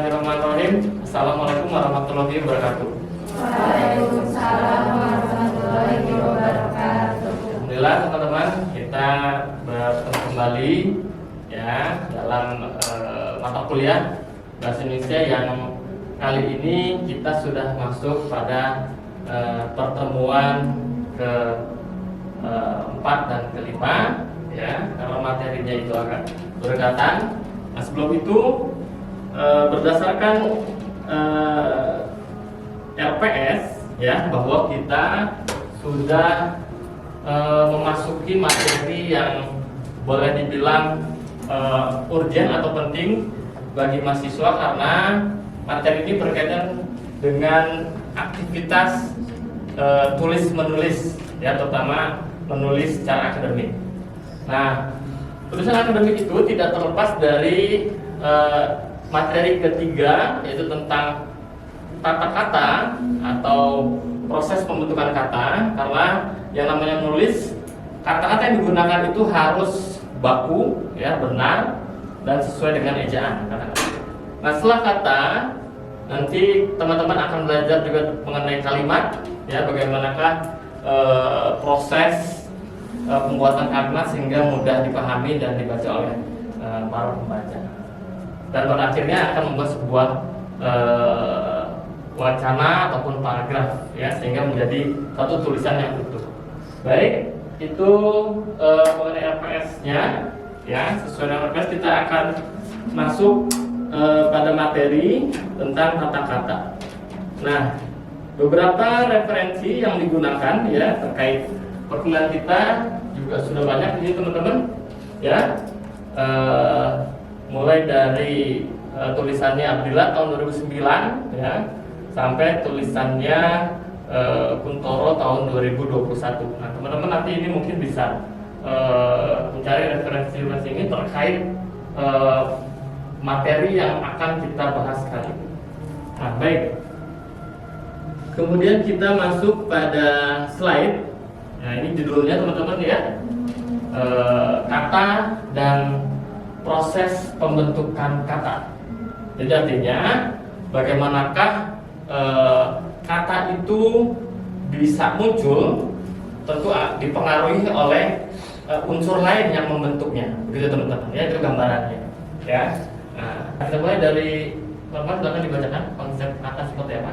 Bismillahirrahmanirrahim. Assalamualaikum warahmatullahi wabarakatuh. Waalaikumsalam warahmatullahi wabarakatuh. Alhamdulillah teman-teman, kita bertemu kembali ya dalam mata kuliah Bahasa Indonesia yang kali ini kita sudah masuk pada pertemuan ke-4 dan ke-5 ya, karena materinya itu agak berdekatan. Nah, sebelum itu berdasarkan RPS ya, bahwa kita sudah memasuki materi yang boleh dibilang urgent atau penting bagi mahasiswa, karena materi ini berkaitan dengan aktivitas tulis menulis ya, terutama menulis secara akademik. Nah, tulisan akademik itu tidak terlepas dari materi ketiga, yaitu tentang tata kata atau proses pembentukan kata. Karena yang namanya menulis, kata-kata yang digunakan itu harus baku ya, benar dan sesuai dengan ejaan kata-kata. Nah, setelah kata, nanti teman-teman akan belajar juga mengenai kalimat ya, bagaimanakah proses pembuatan kalimat sehingga mudah dipahami dan dibaca oleh para pembaca. Dan pada akhirnya akan membuat sebuah wacana ataupun paragraf ya, sehingga menjadi satu tulisan yang utuh. Baik, itu mengenai RPS-nya ya. Sesuai dengan RPS kita akan masuk pada materi tentang tata kata. Nah, beberapa referensi yang digunakan ya terkait perkuliahan kita juga sudah banyak di sini teman-teman ya. Mulai dari tulisannya Abdillah tahun 2009 ya, sampai tulisannya Kuntoro tahun 2021. Nah, teman-teman nanti ini mungkin bisa mencari referensi ini terkait materi yang akan kita bahas kali ini. Nah, baik. Kemudian kita masuk pada slide. Nah, ini judulnya teman-teman ya, kata dan proses pembentukan kata. Jadi artinya bagaimanakah kata itu bisa muncul, tentu dipengaruhi oleh unsur lain yang membentuknya, begitu teman-teman ya, itu gambarannya ya. Nah, kita mulai dari teman-teman, silakan dibacakan konsep kata seperti apa.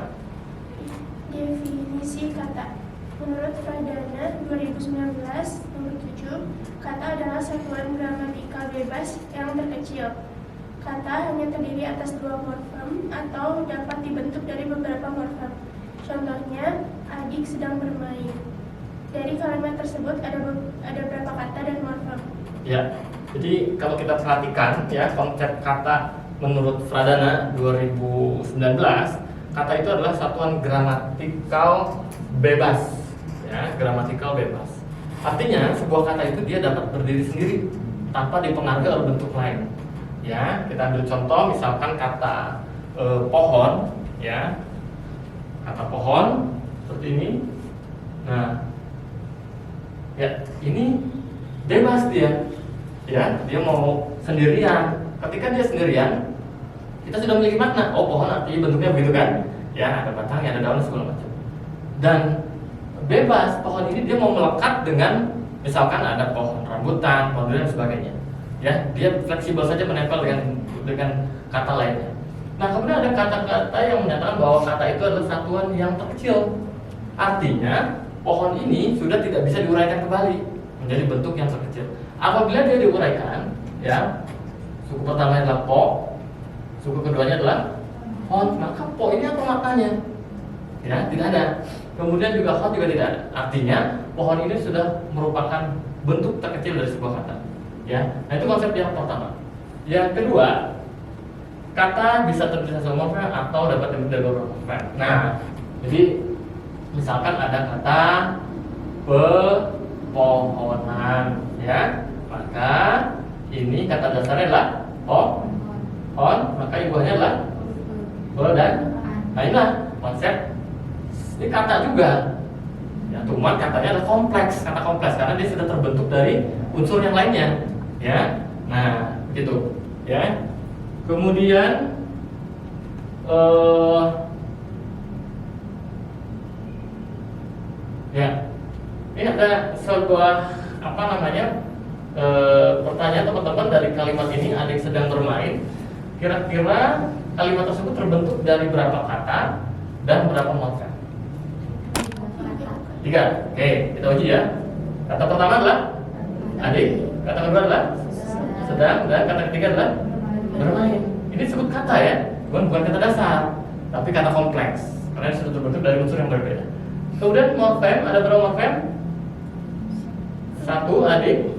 Definisi kata. Menurut Pradana 2019 nomor 7, kata adalah satuan gramatikal bebas yang terkecil. Kata hanya terdiri atas 2 morfem atau dapat dibentuk dari beberapa morfem. Contohnya, adik sedang bermain. Dari kalimat tersebut ada berapa kata dan morfem? Ya, jadi kalau kita perhatikan ya, konsep kata menurut Pradana 2019, kata itu adalah satuan gramatikal bebas. Ya, gramatikal bebas. Artinya sebuah kata itu dia dapat berdiri sendiri tanpa dipengaruhi oleh bentuk lain. Ya, kita ambil contoh misalkan kata pohon, ya, kata pohon seperti ini. Nah, ya ini bebas dia, ya, dia mau sendirian. Ketika dia sendirian, kita sudah memiliki makna. Oh, pohon artinya bentuknya begitu kan? Ya, ada batangnya, ada daun segala macam. Dan bebas, pohon ini dia mau melekat dengan misalkan ada pohon rambutan, pohon dan sebagainya. Ya, dia fleksibel saja menempel dengan kata lainnya. Nah, kemudian ada kata-kata yang menyatakan bahwa kata itu adalah satuan yang terkecil. Artinya, pohon ini sudah tidak bisa diuraikan kembali menjadi bentuk yang terkecil. Apabila dia diuraikan, ya, suku pertamanya adalah po, suku keduanya adalah hon, maka po ini apa maknanya? Ya, tidak ada. Kemudian juga hot juga tidak ada. Artinya pohon ini sudah merupakan bentuk terkecil dari sebuah kata. Ya, nah itu konsep yang pertama. Yang kedua, kata bisa terdiri dari morfem atau dapat terdiri dari beberapa morfem. Nah, jadi misalkan ada kata pepohonan, ya, maka ini kata dasarnya adalah on, maka ibuannya adalah be dan. Nah, inilah konsep. Ini kata juga, ya, cuman katanya adalah kompleks, kata kompleks karena dia sudah terbentuk dari unsur yang lainnya, ya. Nah, gitu, ya. Kemudian Ya, ini ada sebuah pertanyaan teman-teman dari kalimat ini. Adik sedang bermain. Kira-kira kalimat tersebut terbentuk dari berapa kata dan berapa morfem? 3. Oke, kita uji ya. Kata pertama adalah adik, kata kedua adalah sedang, dan kata ketiga adalah bermain. Ini disebut kata ya, bukan kata dasar, tapi kata kompleks karena sudah terbentuk dari unsur yang berbeda. Kemudian morfem, ada berapa morfem? 1 adik,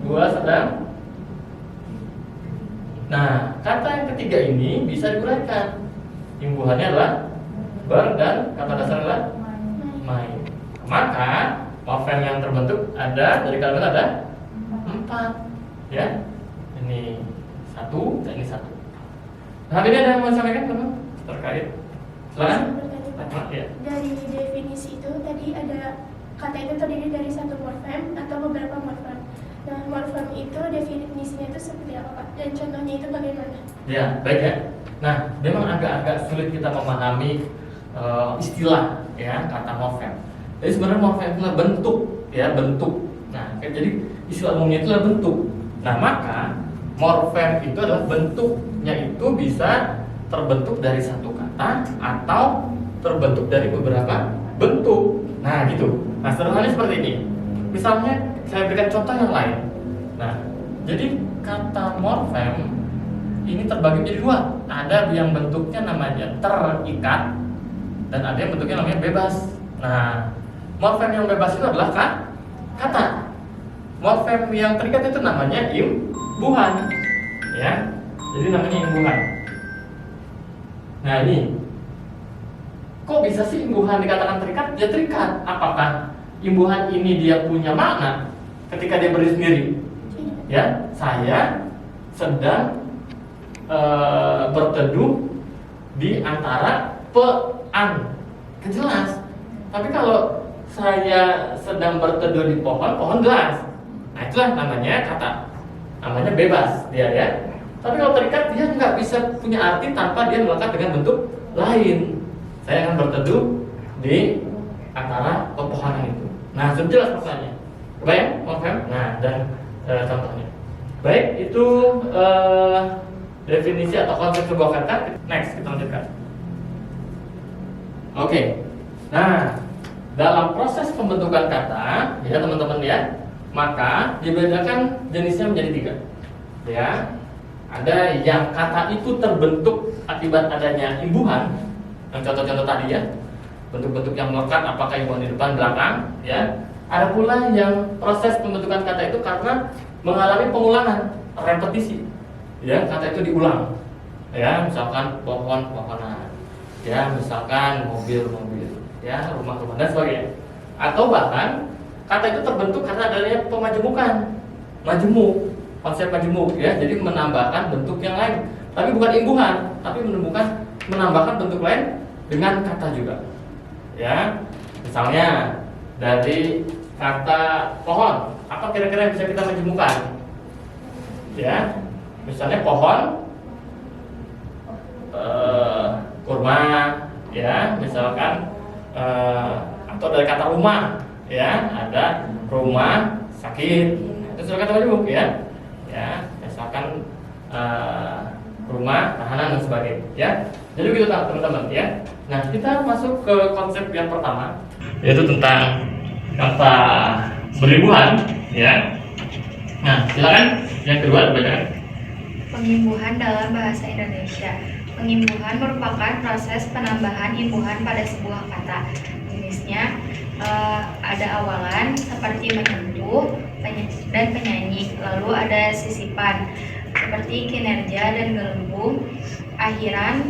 2 sedang. Nah, kata yang ketiga ini bisa diuraikan. Imbuhannya adalah ber dan kata dasar adalah main. Maka morfem yang terbentuk ada dari kalimat ada 4 ya. Ini 1 dan ini 1. Nah, ini ada yang mau sampaikan teman terkait? Silakan. Ya. Dari definisi itu tadi ada kata itu terdiri dari 1 morfem atau beberapa morfem. Nah, morfem itu definisinya itu seperti apa, Pak? Dan contohnya itu bagaimana? Ya, baik ya. Nah, memang agak sulit kita memahami istilah ya kata morfem. Jadi sebenarnya morfem itu adalah bentuk ya, bentuk. Nah, jadi istilah umumnya itu adalah bentuk. Nah, maka morfem itu adalah bentuknya itu bisa terbentuk dari 1 kata atau terbentuk dari beberapa bentuk. Nah, gitu. Nah, sederhananya seperti ini. Misalnya saya berikan contoh yang lain. Nah, jadi kata morfem ini terbagi menjadi 2. Ada yang bentuknya namanya terikat dan ada yang bentuknya namanya bebas. Nah, morfem yang bebas itu adalah kata. Morfem yang terikat itu namanya imbuhan. Ya. Jadi namanya imbuhan. Nah, ini kok bisa sih imbuhan dikatakan terikat? Ya terikat. Apakah imbuhan ini dia punya makna ketika dia berdiri sendiri? Ya, saya sedang berteduh di antara pean. Jelas. Tapi kalau saya sedang berteduh di pohon jelas. Nah, itulah namanya kata. Namanya bebas dia ya. Tapi kalau terikat dia nggak bisa punya arti tanpa dia melekat dengan bentuk lain. Saya akan berteduh di antara pepohonan itu. Nah, sudah jelas maksudnya. Kebayang, morfem? Nah, dan contohnya. Baik, itu definisi atau konsep sebuah kata. Next, kita lanjutkan. Oke. Nah, dalam proses pembentukan kata, ya teman-teman ya, maka dibedakan jenisnya menjadi 3. Ya. Ada yang kata itu terbentuk akibat adanya imbuhan. Yang contoh-contoh tadi ya, bentuk-bentuk yang melekat, apakah imbuhan di depan, belakang, ya. Ada pula yang proses pembentukan kata itu karena mengalami pengulangan, repetisi, ya, kata itu diulang, ya, misalkan pohon-pohonan, ya, misalkan mobil-mobil, ya, rumah-rumah dan sebagainya. Atau bahkan kata itu terbentuk karena adanya pemajemukan, majemuk, konsep majemuk, ya, jadi menambahkan bentuk yang lain, tapi bukan imbuhan, tapi menambahkan bentuk lain dengan kata juga, ya. Misalnya dari kata pohon, apa kira-kira yang bisa kita majemukan? Ya, misalnya pohon kurma, ya, misalkan atau dari kata rumah, ya, ada rumah sakit, itu sudah kata majemuk, ya. Ya, misalkan rumah tahanan dan sebagainya, ya. Jadi begitu teman-teman, ya. Nah, kita masuk ke konsep yang pertama, yaitu tentang kata berimbuhan, ya. Nah, silakan yang kedua dibacakan. Pengimbuhan dalam bahasa Indonesia. Pengimbuhan merupakan proses penambahan imbuhan pada sebuah kata. Jenisnya ada awalan seperti menyentuh dan penyanyi, lalu ada sisipan seperti kinerja dan gelembung, akhiran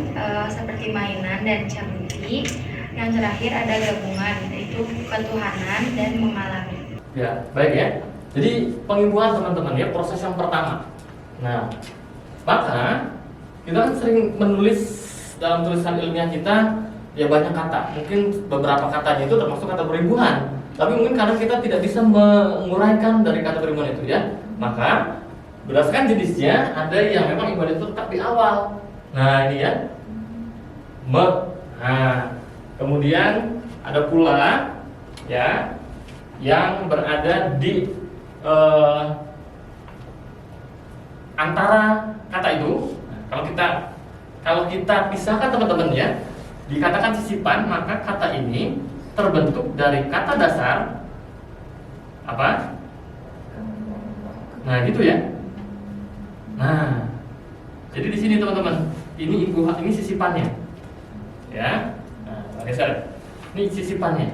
seperti mainan dan cabuti, yang terakhir ada gabungan, yaitu ketuhanan dan mengalami. Ya, baik ya. Jadi pengimbuhan teman-teman ya, proses yang pertama. Nah, maka kita kan sering menulis dalam tulisan ilmiah kita ya banyak kata. Mungkin beberapa katanya itu termasuk kata berimbuhan. Tapi mungkin karena kita tidak bisa menguraikan dari kata berimbuhan itu ya, maka berdasarkan jenisnya ada yang memang imbuhan itu tetap di awal. Nah ini ya, me. Nah, kemudian ada pula ya yang berada di antara kata itu. Kalau kita pisahkan teman-teman ya, dikatakan sisipan, maka kata ini terbentuk dari kata dasar apa? Nah, gitu ya. Nah, jadi di sini teman-teman, ini sisipannya, ya. Nah, geser. Ini sisipannya.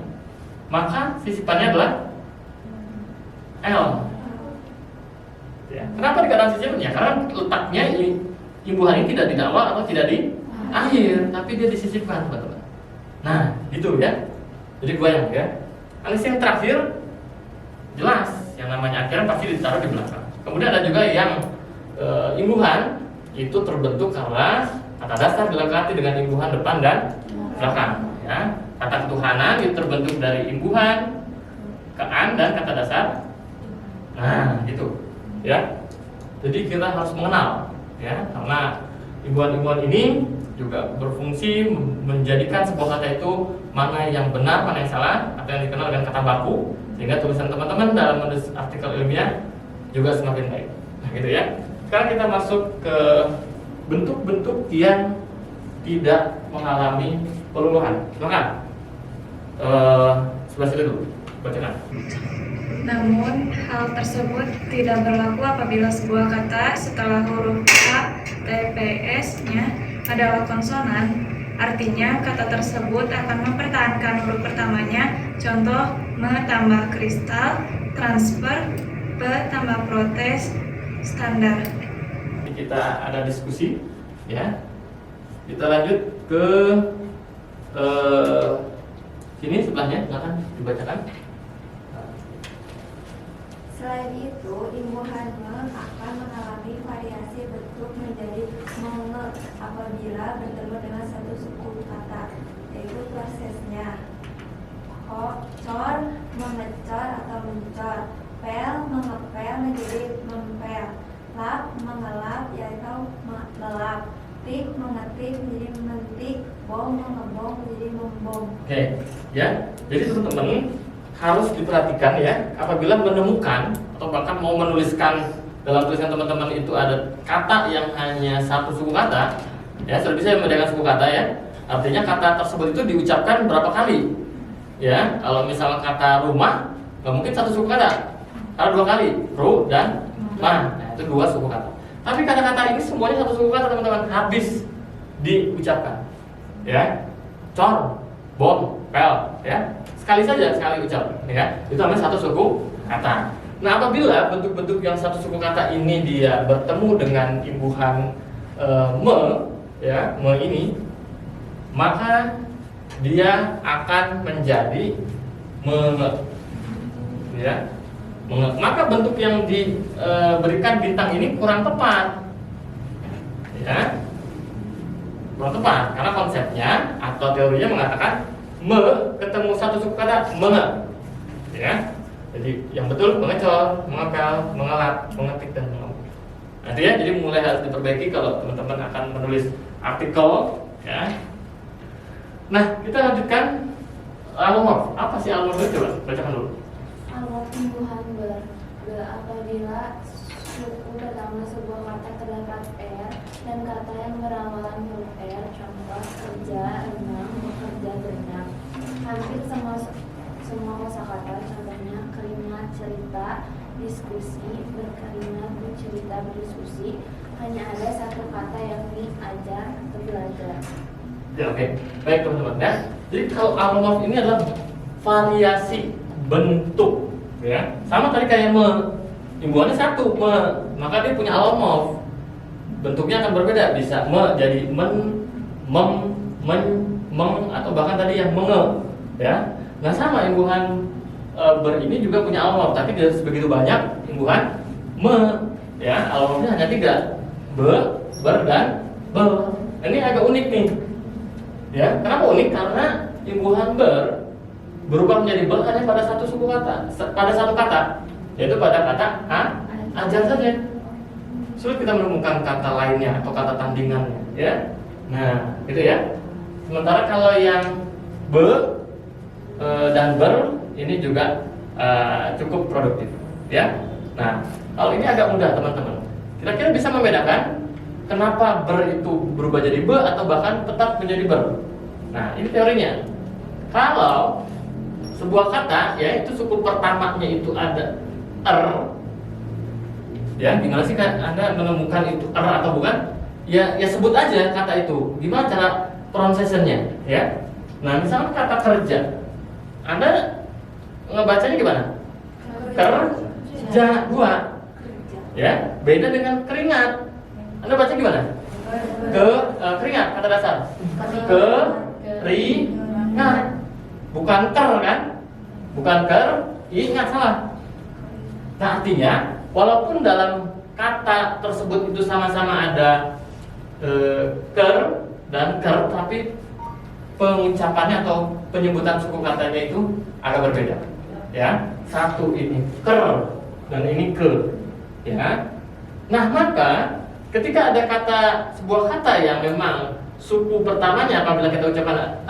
Maka sisipannya adalah L. Ya. Kenapa dikatakan sisipan? Ya, karena letaknya imbuhan ini tidak di awal atau tidak di akhir, tapi dia disisipkan, teman-teman. Nah, gitu ya. Jadi goyang ya. Alis yang terakhir jelas, yang namanya akhiran pasti ditaruh di belakang. Kemudian ada juga yang imbuhan itu terbentuk karena kata dasar dilengkapi dengan imbuhan depan dan belakang. Ya. Kata ketuhanan itu terbentuk dari imbuhan, kean dan kata dasar. Nah, gitu. Ya. Jadi kita harus mengenal, ya, karena imbuhan-imbuhan ini juga berfungsi menjadikan sebuah kata itu mana yang benar, mana yang salah, atau yang dikenal dengan kata baku, sehingga tulisan teman-teman dalam menulis artikel ilmiah juga semakin baik. Nah, gitu ya. Sekarang kita masuk ke bentuk-bentuk yang tidak mengalami peluluhan. Silakan. Sebelah situ dulu, bacakan. Namun, hal tersebut tidak berlaku apabila sebuah kata setelah huruf A, T, P, S-nya adalah konsonan. Artinya, kata tersebut akan mempertahankan huruf pertamanya. Contoh, me tambah kristal, transfer, P tambah protes, standar. Kita ada diskusi, ya. Kita lanjut ke sini sebelahnya, silakan dibacakan. Selain itu, imbuhan me akan mengalami variasi bentuk menjadi menge apabila bertemu dengan satu suku kata, yaitu prosesnya cor, mengecor atau mencor, pel, mengepel menjadi mempel, lap, mengelap yaitu melap, tik, mengetik menjadi mentik, bom, mengebom menjadi membom. Oke, ya. Jadi teman-teman harus diperhatikan ya, apabila menemukan atau bahkan mau menuliskan dalam tulisan teman-teman itu ada kata yang hanya satu suku kata, ya sudah bisa membedakan suku kata ya. Artinya kata tersebut itu diucapkan berapa kali, ya. Kalau misalnya kata rumah, nggak mungkin satu suku kata, karena dua kali, ru dan ma, nah, itu dua suku kata. Tapi kata-kata ini semuanya satu suku kata teman-teman, habis diucapkan, ya. Cor, bom, pel, ya. Sekali ucap, ya. Itu namanya satu suku kata. Nah, apabila bentuk-bentuk yang satu suku kata ini dia bertemu dengan imbuhan me, ya, me ini, maka dia akan menjadi menge, ya. Menge. Maka bentuk yang diberikan bintang ini kurang tepat, ya. Kurang tepat karena konsepnya atau teorinya mengatakan me ketemu satu suku kata menge, ya. Jadi yang betul mengecor, mengepel, mengelap, mengetik dan mengembang. Nah, itu ya. Jadi mulai harus diperbaiki kalau teman-teman akan menulis artikel, ya. Nah, kita lanjutkan alomorf. Apa sih alomorf itu? Coba bacakan dulu. Alomorf imbuhan ber apabila suku pertama sebuah kata terdapat r dan kata yang berawalan huruf r, contoh kerja, renang, bekerja, berenang. Hampir semua kosakata, contohnya kalimat, cerita, diskusi, berkalimat, bercerita, berdiskusi, hanya ada satu kata yakni ajar atau belajar. Ya, oke. Baik teman-teman ya. Jadi kalau alomorf ini adalah variasi bentuk, ya. Sama tadi kayak me, imbuhannya satu me, maka dia punya alomorf. Bentuknya akan berbeda, bisa me jadi men, mem, men, meng, atau bahkan tadi yang menge, ya. Nah, sama imbuhan ber ini juga punya alomorf, tapi tidak sebegitu banyak imbuhan me, ya. Alomorfnya hanya 3, be, ber, dan bel. Ini agak unik nih, ya. Kenapa unik? Karena imbuhan ber berubah menjadi bel hanya pada satu suku kata, pada satu kata, yaitu pada kata ajar saja. Sulit kita menemukan kata lainnya atau kata tandingannya, ya. Nah, gitu ya. Sementara kalau yang be dan ber ini juga cukup produktif, ya. Nah, kalau ini agak mudah teman-teman. Kira-kira bisa membedakan kenapa ber itu berubah jadi be atau bahkan tetap menjadi ber. Nah, ini teorinya. Kalau sebuah kata, ya itu suku pertamanya itu ada ya gimana sih Anda menemukan itu atau bukan? Ya sebut aja kata itu. Gimana cara pronunciation-nya, ya? Nah, misalnya kata kerja, Anda ngebacanya gimana? Kerja dua, ya beda dengan keringat. Anda baca gimana? Keringat kata dasar. Keringat, bukan kan? Bukan ingat salah. Nah, artinya walaupun dalam kata tersebut itu sama-sama ada dan tapi pengucapannya atau penyebutan suku katanya itu agak berbeda. Ya, satu ini dan ini ke. Ya. Nah, maka ketika ada sebuah kata yang memang suku pertamanya apabila kita ucapkan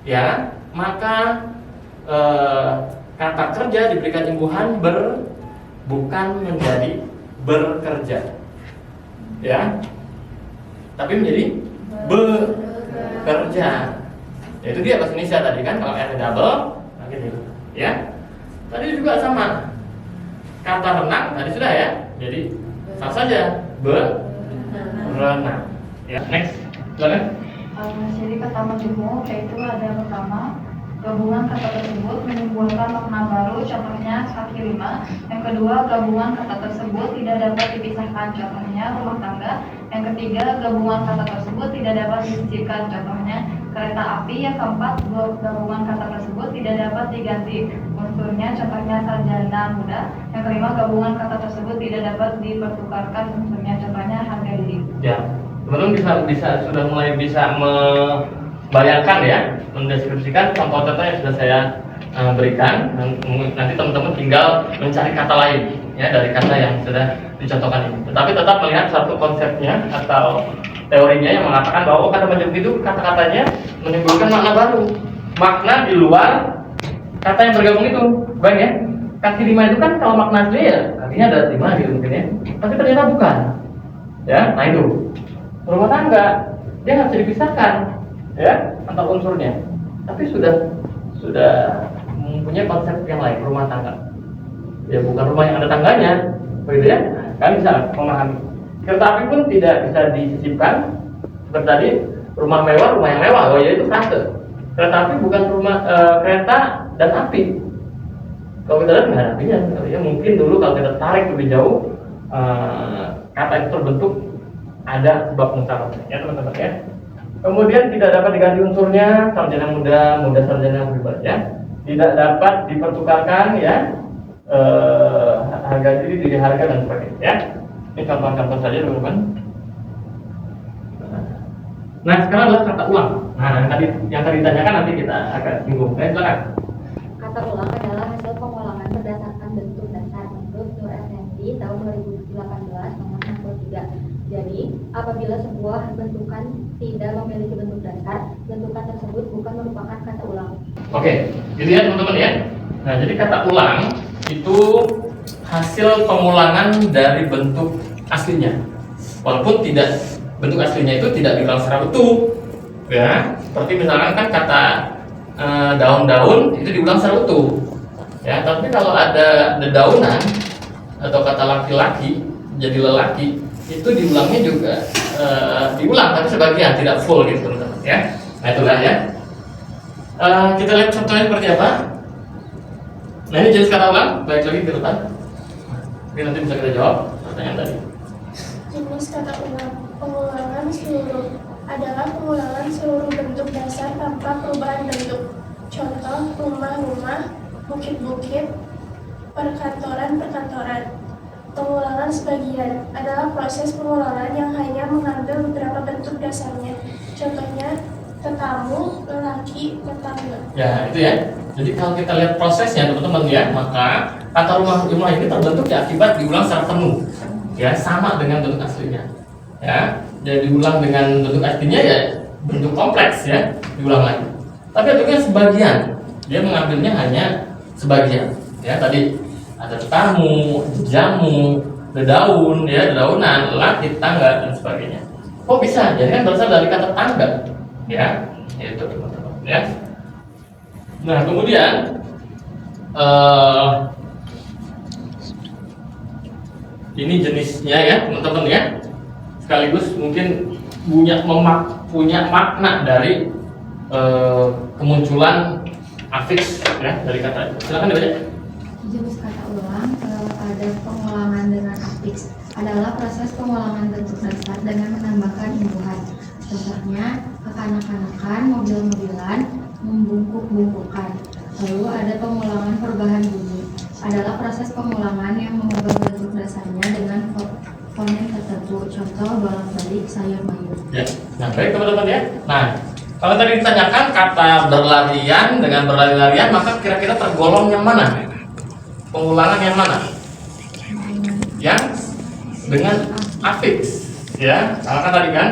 ya, maka kata kerja diberikan imbuhan bukan menjadi bekerja, ya, tapi menjadi bekerja. Ya, itu dia bahasa Indonesia tadi kan, kalau R double, nah gitu, ya. Tadi juga sama, kata renang tadi sudah ya, jadi sama saja berenang. Ya, next, silakan. Jadi kata majemuk yaitu ada pertama gabungan kata tersebut menimbulkan makna baru, contohnya kaki lima. Yang kedua, gabungan kata tersebut tidak dapat dipisahkan, contohnya rumah tangga. Yang ketiga, gabungan kata tersebut tidak dapat disisipkan, contohnya kereta api. Yang keempat, gabungan kata tersebut tidak dapat diganti unsurnya, contohnya sarjana muda. Yang kelima, gabungan kata tersebut tidak dapat dipertukarkan unsurnya, contohnya harga diri. Ya, teman-teman sudah mulai bisa membayangkan ya, mendeskripsikan contoh-contoh yang sudah saya berikan. Nanti teman-teman tinggal mencari kata lain ya dari kata yang sudah dicontohkan ini. Tetapi tetap melihat satu konsepnya atau teorinya yang mengatakan bahwa kata majemuk itu kata-katanya menimbulkan makna baru, makna di luar kata yang bergabung itu. Baik ya, kaki lima itu kan kalau makna asli ya kakinya ada 5 gitu mungkin ya, tapi ternyata bukan. Ya, nah itu rumah tangga dia nggak bisa dipisahkan ya antar unsurnya, tapi sudah mempunyai konsep yang lain, rumah tangga ya, bukan rumah yang ada tangganya, begitu ya. Kalian bisa memahami. Kereta api pun tidak bisa disisipkan seperti tadi, rumah mewah yang mewah, oh ya itu fase. Kereta api bukan rumah kereta dan api. Kalau kita lihat nggak ada apinya, ya mungkin dulu kalau kita tarik lebih jauh kata itu terbentuk ada sebab musyawarah ya teman-teman ya. Kemudian tidak dapat diganti unsurnya, sarjana muda sarjana bebas ya. Tidak dapat dipertukarkan ya, harga diri harga dan sebagainya ya. Ini contoh-contoh saja teman-teman. Nah, sekarang adalah kata ulang. Nah, yang tadi ditanyakan nanti kita akan singgung. Silakan. Kata ulang adalah hasil pengulangan berdasarkan bentuk dasar menurut Nur Effendi tahun 2018 nomor 63. Jadi, apabila sebuah bentukan tidak memiliki bentuk dasar, bentukan tersebut bukan merupakan kata ulang. Oke, gitu ya teman-teman ya. Nah, jadi kata ulang itu hasil pengulangan dari bentuk aslinya. Walaupun bentuk aslinya itu tidak diulang secara utuh. Ya, seperti misalkan kan kata daun-daun itu diulang secara utuh. Ya, tapi kalau ada dedaunan atau kata laki-laki jadi lelaki, itu diulangnya juga diulang tapi sebagian, tidak full gitu teman-teman ya. Nah, itulah ya. Kita lihat contohnya seperti apa. Nah, ini jenis kata ulang, baik lagi ke depan. Ini nanti bisa kita jawab pertanyaan tadi. Jenis kata ulang, pengulangan seluruh adalah pengulangan seluruh bentuk dasar tanpa perubahan bentuk. Contoh, rumah-rumah, bukit-bukit, perkantoran-perkantoran. Pengulangan sebagian adalah proses pengulangan yang hanya mengambil beberapa bentuk dasarnya. Contohnya, tetamu, lelaki, tetangga. Ya, itu ya. Jadi kalau kita lihat prosesnya teman-teman ya, maka kata rumah ini terbentuk ya akibat diulang secara penuh. Ya, sama dengan bentuk aslinya. Ya, jadi diulang dengan bentuk aslinya ya bentuk kompleks ya, diulang lagi. Tapi ada juga sebagian, dia mengambilnya hanya sebagian. Ya tadi ada tamu, jamu, daun, ya dedaunan, langit, tangga dan sebagainya. Kok bisa? Jadi kan berasal dari kata tangga, ya, itu teman-teman. Ya. Nah kemudian ini jenisnya ya teman-teman ya. Sekaligus mungkin punya makna dari kemunculan afiks ya dari kata itu. Silakan dibaca. Jenis kata ulang ada pengulangan dengan afiks adalah proses pengulangan bentuk dasar dengan menambahkan imbuhan. Contohnya kekanak-kanakan, mobil-mobilan, membungkuk-bungkukan. Lalu ada pengulangan perubahan bunyi adalah proses pengulangan yang mengubah bentuk dasarnya dengan fonem tertentu. Contoh bolak-balik, sayur mayur. Ya, nah baik teman-teman ya. Nah kalau tadi ditanyakan kata berlarian dengan berlari-larian, maka kira-kira tergolong yang mana? Pengulangan yang mana? Yang dengan afiks ya. Karena kan tadi kan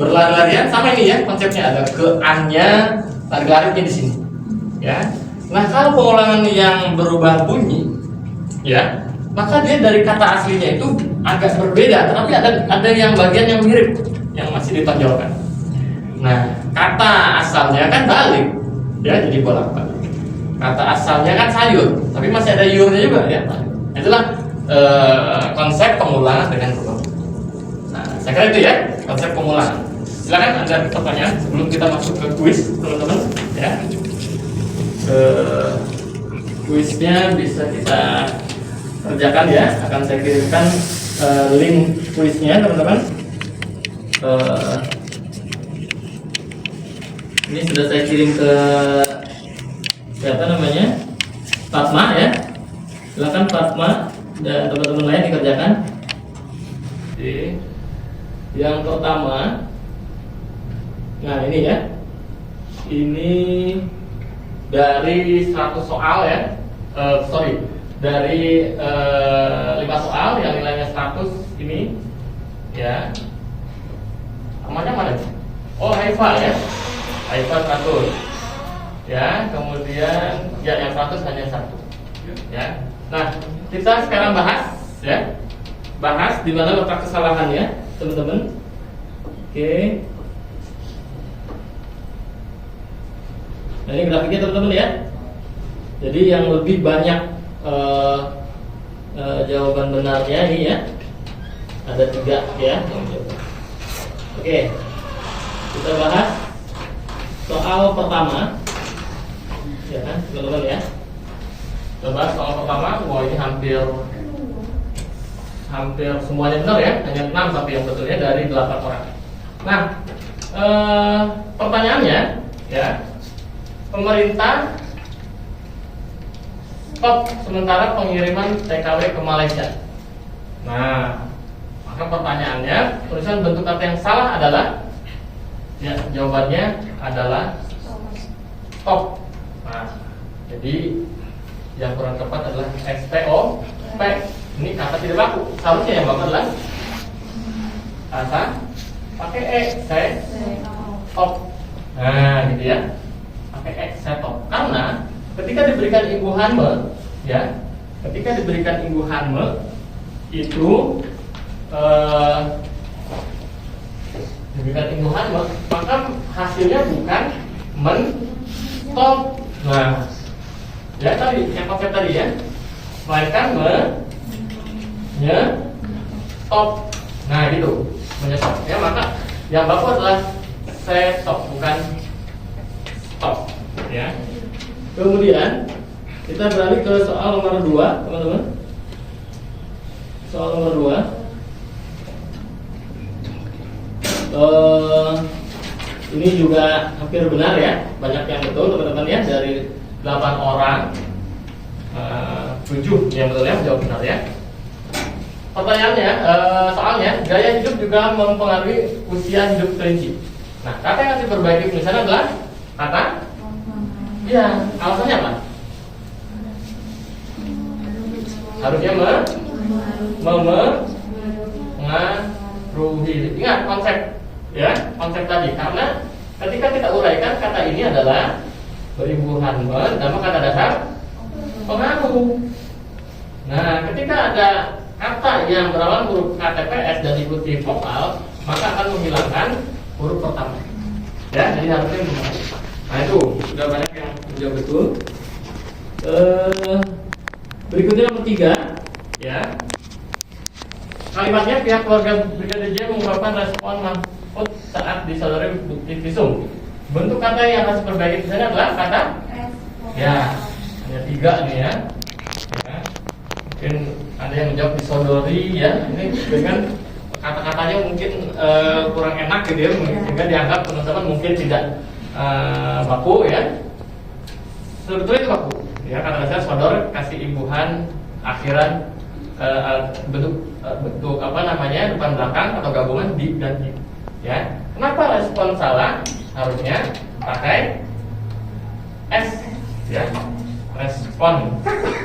berlari-larian sama ini ya konsepnya, ada ke-an-nya, lari-larinya di sini ya. Nah kalau pengulangan yang berubah bunyi ya, maka dia dari kata aslinya itu agak berbeda, tetapi ada yang bagian yang mirip yang masih ditonjolkan. Nah kata asalnya kan balik ya, jadi bolak-balik. Kata asalnya kan sayur, tapi masih ada yurnya juga ya. Itulah konsep pengulangan dengan berubah. Nah saya kira itu ya konsep pengulangan. Silakan ada pertanyaan sebelum kita masuk ke kuis teman-teman ya. Kuisnya bisa kita kerjakan ya, akan saya kirimkan link kuisnya teman-teman. Ini sudah saya kirim ke siapa namanya, Fatma ya. Silakan Fatma dan teman-teman lain dikerjakan. Oke. Yang pertama, nah ini ya, ini dari 100 soal ya, dari 5 soal yang nilainya 100 ini ya. Namanya mana? Oh Haifa ya, Haifa 100 ya, kemudian ya yang 100 hanya 1 ya. Nah kita sekarang bahas ya, bahas di mana letak kesalahannya teman-teman. Oke. Nah ini grafiknya teman-teman ya. Jadi yang lebih banyak jawaban benarnya ini ya, ada 3 ya. Oke, kita bahas soal pertama ya kan teman-teman ya. Kita bahas soal pertama. Wah ini hampir semuanya benar ya, hanya 6 tapi yang betulnya dari 8 orang. Nah pertanyaannya ya, pemerintah stop sementara pengiriman TKW ke Malaysia. Nah, maka pertanyaannya, tulisan bentuk kata yang salah adalah, ya jawabannya adalah stop. Nah, jadi yang kurang tepat adalah STOP. Ini kata tidak laku. Seharusnya yang bapak adalah kata pakai stop. Nah, gitu ya. Pakai stop. Karena ketika diberikan imbuhan ya, ketika diberikan imbuhan itu diberikan imbuhan maka hasilnya bukan men-stop. Nah, ya tadi yang konsep tadi ya, melainkan stop. Nah gitu, menyetop ya, maka yang baku adalah stop bukan stop ya. Kemudian kita beralih ke soal nomor 2 teman-teman. Soal nomor 2 ini juga hampir benar ya, banyak yang betul teman-teman ya. Dari 8 orang 7 yang betul ya, menjawab benar ya. Pertanyaannya, soalnya gaya hidup juga mempengaruhi usia hidup kelinci. Nah, kata yang harus diperbaiki misalnya adalah kata ya, alasannya apa? Harusnya mempengaruhi. Ingat konsep ya konsep tadi, karena ketika kita uraikan kata ini adalah berimbuhan nama kata dasar pengaruh. Nah, ketika ada kata yang berawalan huruf KTPS dan diikuti vokal, maka akan menghilangkan huruf pertama. Ya, jadi harusnya mengaruh. Nah itu sudah banyak yang menjawab betul. Berikutnya nomor 3, ya. Kalimatnya pihak keluarga Brigadir J mengungkapkan respon mahfud saat disodori bukti visum. Bentuk kata yang harus diperbaiki di sana adalah kata ya, hanya 3 nih ya. Ya. Mungkin ada yang menjawab disodori ya. Ini dengan kata-katanya mungkin kurang enak gitu ya, sehingga dianggap teman-teman mungkin tidak baku ya. Sebetulnya itu baku. Ya, kata dasar sodor kasih imbuhan akhiran bentuk apa namanya depan belakang atau gabungan di dan di. Ya, kenapa respon salah? Harusnya pakai S ya, respon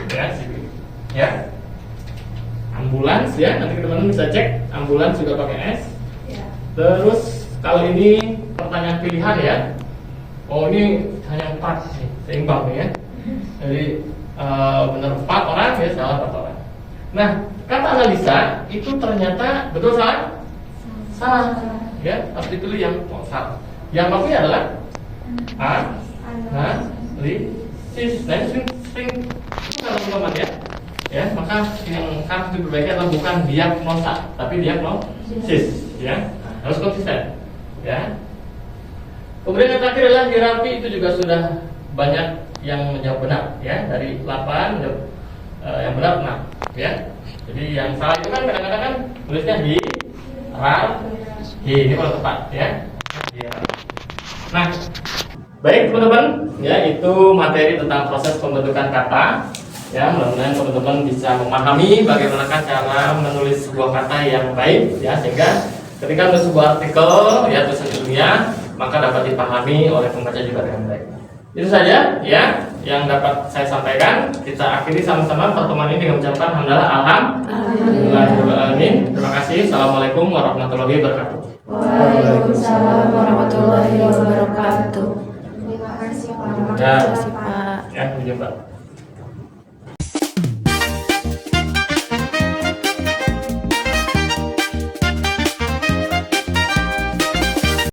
ya, ya. Ambulans ya, nanti teman-teman bisa cek ambulans juga pakai S. Terus kalau ini pertanyaan pilihan ya, oh ini hanya 4 nih, seimbang nih ya. Jadi benar 4 orang ya, salah 4 orang. Nah, kata analisa itu ternyata betul salah? Salah. Ya, harus dipilih yang salah. Yang bakunya adalah analisis. Nah, ini sering teman-teman ya. Ya, maka yang harus diperbaiki adalah bukan diagnosa, tapi diagnosis. Ya, harus konsisten. Ya. Kemudian yang terakhir adalah hierarki, itu juga sudah banyak yang menjawab benar ya, dari 8 menjawab yang benar 6 ya. Jadi yang salah itu kan kadang-kadang kan tulisnya ini kalau tepat ya. Nah, baik teman-teman ya, itu materi tentang proses pembentukan kata ya. Mudah-mudahan teman-teman bisa memahami bagaimana cara menulis sebuah kata yang baik ya, sehingga ketika menulis sebuah artikel ya, tulisan ilmiah, maka dapat dipahami oleh pembaca juga dengan baik. Itu saja ya yang dapat saya sampaikan. Kita akhiri sama-sama pertemuan ini dengan mengucapkan hamdalah alhamdulillah. Terima kasih. Assalamualaikum warahmatullahi wabarakatuh. Waalaikumsalam warahmatullahi wabarakatuh. Terima kasih Pak. Ya, Pak. ya, jumpa.